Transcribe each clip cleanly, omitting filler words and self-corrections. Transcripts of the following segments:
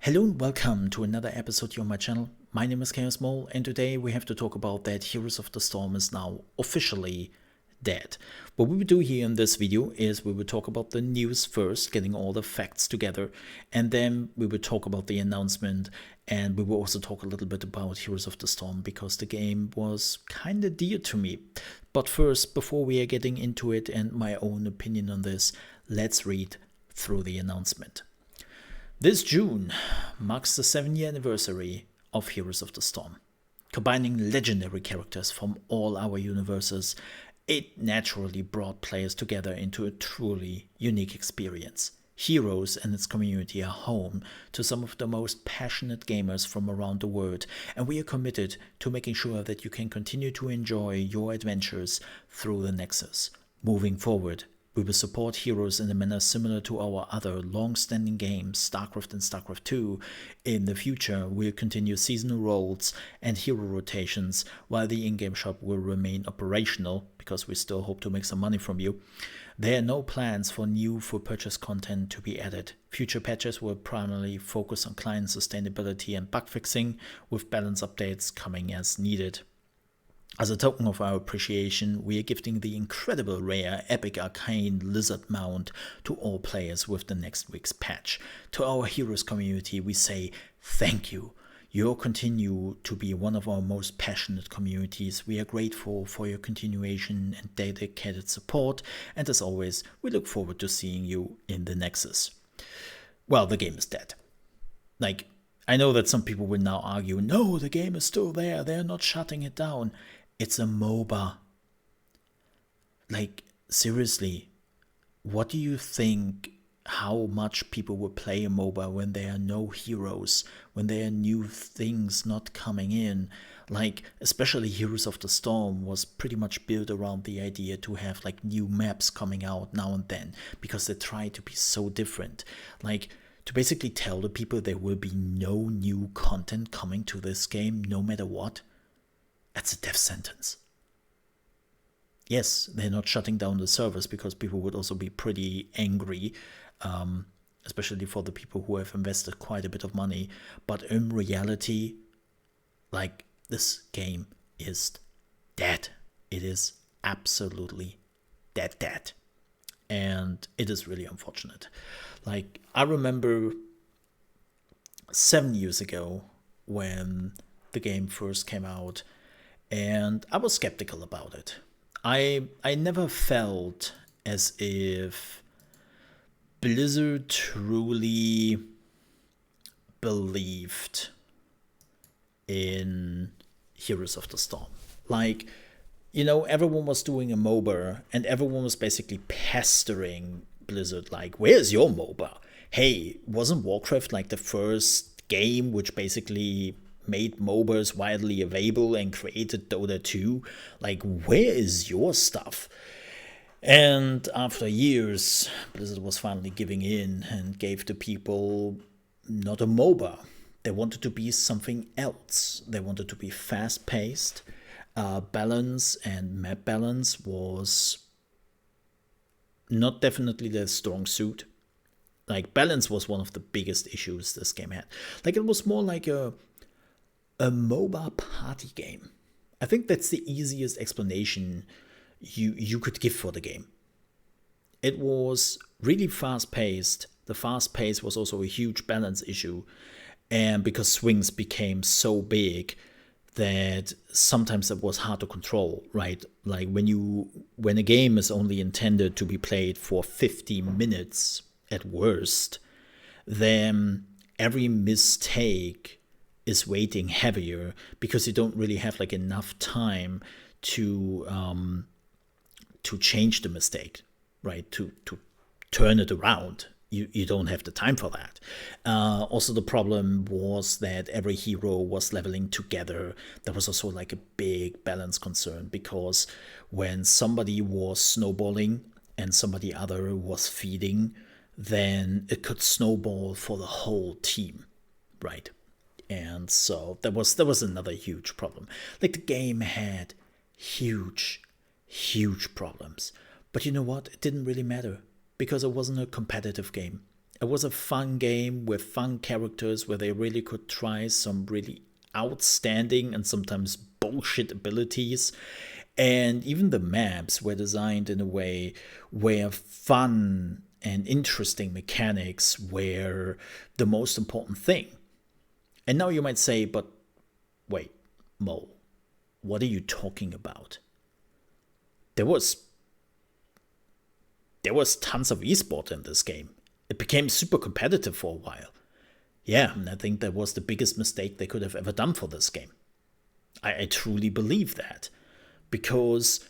Hello and welcome to another episode here on my channel. My name is ChaosMole, and today we have to talk about that Heroes of the Storm is now officially dead. What we will do here in this video is we will talk about the news first, getting all the facts together, and then we will talk about the announcement, and we will also talk a little bit about Heroes of the Storm because the game was kind of dear to me. But first, before we are getting into it and my own opinion on this, let's read through the announcement. This June marks the 7-year anniversary of Heroes of the Storm. Combining legendary characters from all our universes, it naturally brought players together into a truly unique experience. Heroes and its community are home to some of the most passionate gamers from around the world, and we are committed to making sure that you can continue to enjoy your adventures through the Nexus. Moving forward, we will support Heroes in a manner similar to our other long-standing games, StarCraft and StarCraft 2. In the future, we'll continue seasonal roles and hero rotations, while the in-game shop will remain operational, because we still hope to make some money from you. There are no plans for new for-purchase content to be added. Future patches will primarily focus on client sustainability and bug fixing, with balance updates coming as needed. As a token of our appreciation, we are gifting the incredible rare Epic Arcane Lizard mount to all players with the next week's patch. To our Heroes community, we say thank you. You continue to be one of our most passionate communities. We are grateful for your continuation and dedicated support, and as always, we look forward to seeing you in the Nexus. Well, the game is dead. I know that some people will now argue, no, the game is still there, they're not shutting it down. It's a MOBA. Seriously, what do you think how much people will play a MOBA when there are no heroes, when there are new things not coming in? Especially Heroes of the Storm was pretty much built around the idea to have new maps coming out now and then, because they try to be so different. To basically tell the people there will be no new content coming to this game no matter what. That's a death sentence. Yes, they're not shutting down the servers because people would also be pretty angry, especially for the people who have invested quite a bit of money. But in reality, this game is dead. It is absolutely dead. And it is really unfortunate. I remember 7 years ago when the game first came out, and I was skeptical about it. I never felt as if Blizzard truly believed in Heroes of the Storm. Everyone was doing a MOBA, and everyone was basically pestering Blizzard, where's your MOBA? Hey, wasn't Warcraft the first game which basically made MOBAs widely available and created Dota 2? Where is your stuff? And after years, Blizzard was finally giving in and gave the people not a MOBA. They wanted to be something else. They wanted to be fast-paced. Balance and map balance was not definitely their strong suit. Balance was one of the biggest issues this game had. It was more like a MOBA party game. I think that's the easiest explanation you could give for the game. It was really fast-paced. The fast pace was also a huge balance issue, and because swings became so big that sometimes it was hard to control, right? When a game is only intended to be played for 50 minutes at worst, then every mistake is weighting heavier because you don't really have enough time to change the mistake, right? To turn it around. You don't have the time for that. Also, the problem was that every hero was leveling together. There was also a big balance concern, because when somebody was snowballing and somebody other was feeding, then it could snowball for the whole team, right? And so there was another huge problem. The game had huge problems. But you know what? It didn't really matter, because it wasn't a competitive game. It was a fun game with fun characters where they really could try some really outstanding and sometimes bullshit abilities. And even the maps were designed in a way where fun and interesting mechanics were the most important thing. And now you might say, but wait, Mo, what are you talking about? There was tons of esport in this game. It became super competitive for a while. Yeah, and I think that was the biggest mistake they could have ever done for this game. I truly believe that. Because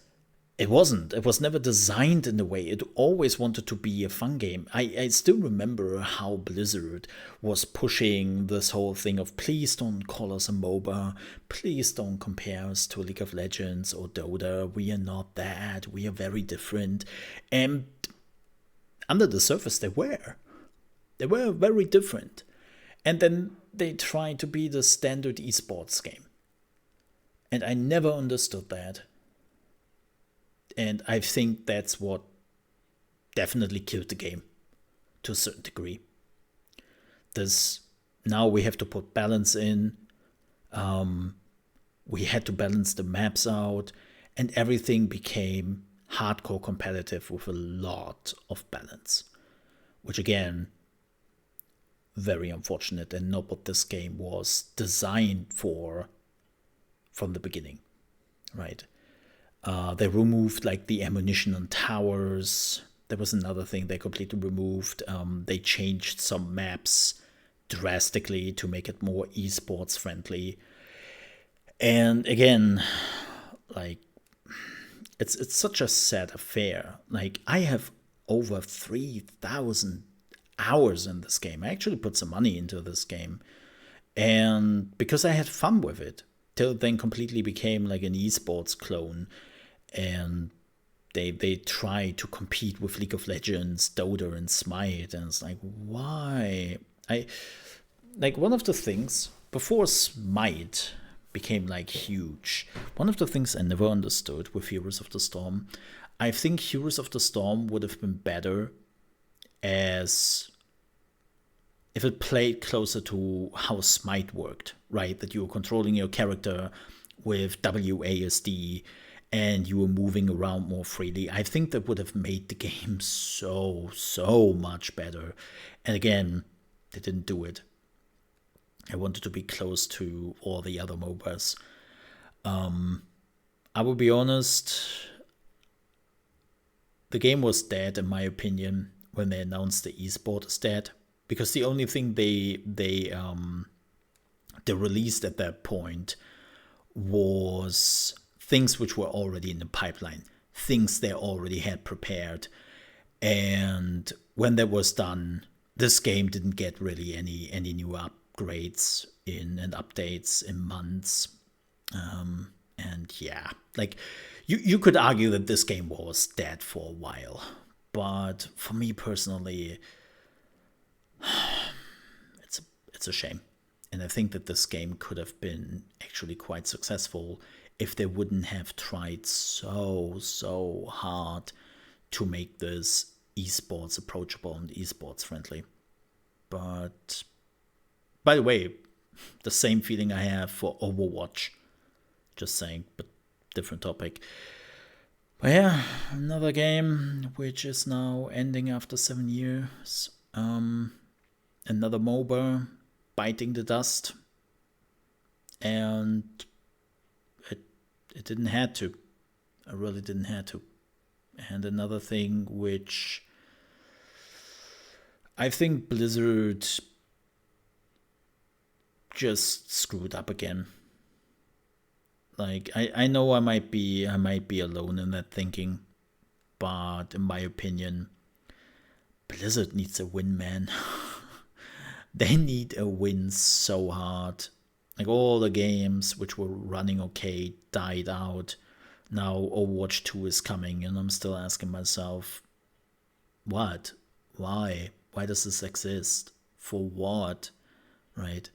it wasn't. It was never designed in the way. It always wanted to be a fun game. I still remember how Blizzard was pushing this whole thing of please don't call us a MOBA. Please don't compare us to League of Legends or Dota. We are not that. We are very different. And under the surface, they were. They were very different. And then they tried to be the standard esports game. And I never understood that. And I think that's what definitely killed the game to a certain degree. Now we have to put balance in. We had to balance the maps out, and everything became hardcore competitive with a lot of balance. Which again, very unfortunate and not what this game was designed for from the beginning, right? They removed like the ammunition on towers. There was another thing they completely removed. They changed some maps drastically to make it more esports friendly. And again, like it's such a sad affair. Like I have over 3,000 hours in this game. I actually put some money into this game, and because I had fun with it, till it then completely became like an esports clone. And they try to compete with League of Legends, Dota, and Smite, and it's like, why? One of the things before Smite became like huge, one of the things I never understood with Heroes of the Storm, I think Heroes of the Storm would have been better as if it played closer to how Smite worked, right? That you were controlling your character with WASD and you were moving around more freely. I think that would have made the game so much better. And again, they didn't do it. I wanted to be close to all the other MOBAs. I will be honest, the game was dead in my opinion when they announced the esport is dead, because the only thing they released at that point was things which were already in the pipeline, things they already had prepared. And when that was done, this game didn't get really any new upgrades and updates in months. And yeah, like you could argue that this game was dead for a while. But for me personally, it's a shame. And I think that this game could have been actually quite successful if they wouldn't have tried so hard to make this esports approachable and esports friendly. But by the way, the same feeling I have for Overwatch. Just saying, but different topic. But yeah, another game which is now ending after 7 years. Another MOBA biting the dust. And it didn't have to. I really didn't have to. And another thing which I think Blizzard just screwed up again. Like I know I might be alone in that thinking, but in my opinion, Blizzard needs a win, man. They need a win so hard. Like all the games which were running okay died out. Now Overwatch 2 is coming, and I'm still asking myself, what? Why? Why does this exist? For what? Right?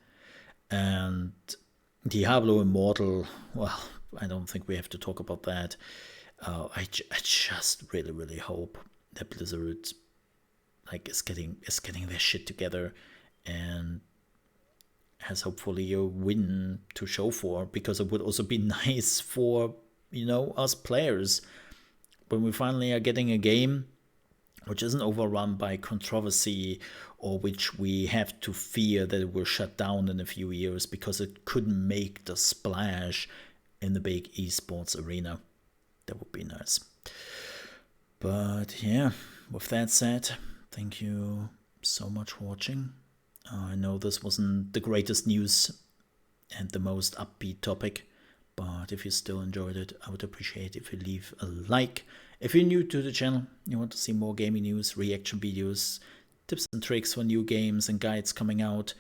And Diablo Immortal, well, I don't think we have to talk about that. I just really hope that Blizzard like is getting their shit together and has hopefully a win to show for, because it would also be nice for, you know, us players when we finally are getting a game which isn't overrun by controversy, or which we have to fear that it will shut down in a few years because it couldn't make the splash in the big esports arena. That would be nice. But yeah, with that said, thank you so much for watching. I know this wasn't the greatest news and the most upbeat topic, but if you still enjoyed it, I would appreciate if you leave a like. If you're new to the channel, you want to see more gaming news, reaction videos, tips and tricks for new games and guides coming out,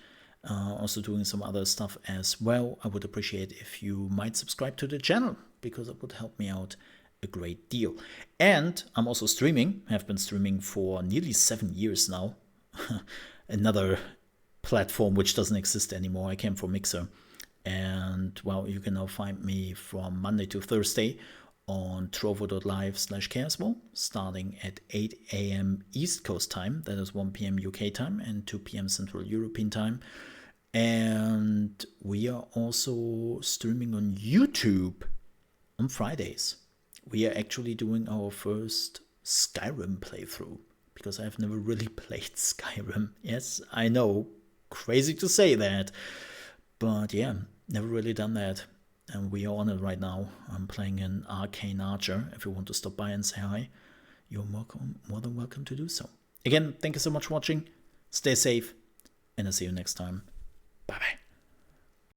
also doing some other stuff as well, I would appreciate if you might subscribe to the channel, because it would help me out a great deal. And I'm also streaming, have been streaming for nearly 7 years now. Another platform which doesn't exist anymore. I came from Mixer. And well, you can now find me from Monday to Thursday on trovo.live/ChaosMole, starting at 8 AM East Coast time. That is 1 PM UK time and 2 PM Central European time. And we are also streaming on YouTube on Fridays. We are actually doing our first Skyrim playthrough, because I've never really played Skyrim. Yes, I know, crazy to say that, but yeah, never really done that. And we are on it right now. I'm playing an Arcane Archer. If you want to stop by and say hi, you're more than welcome to do so. Again, thank you so much for watching. Stay safe, and I'll see you next time. Bye bye.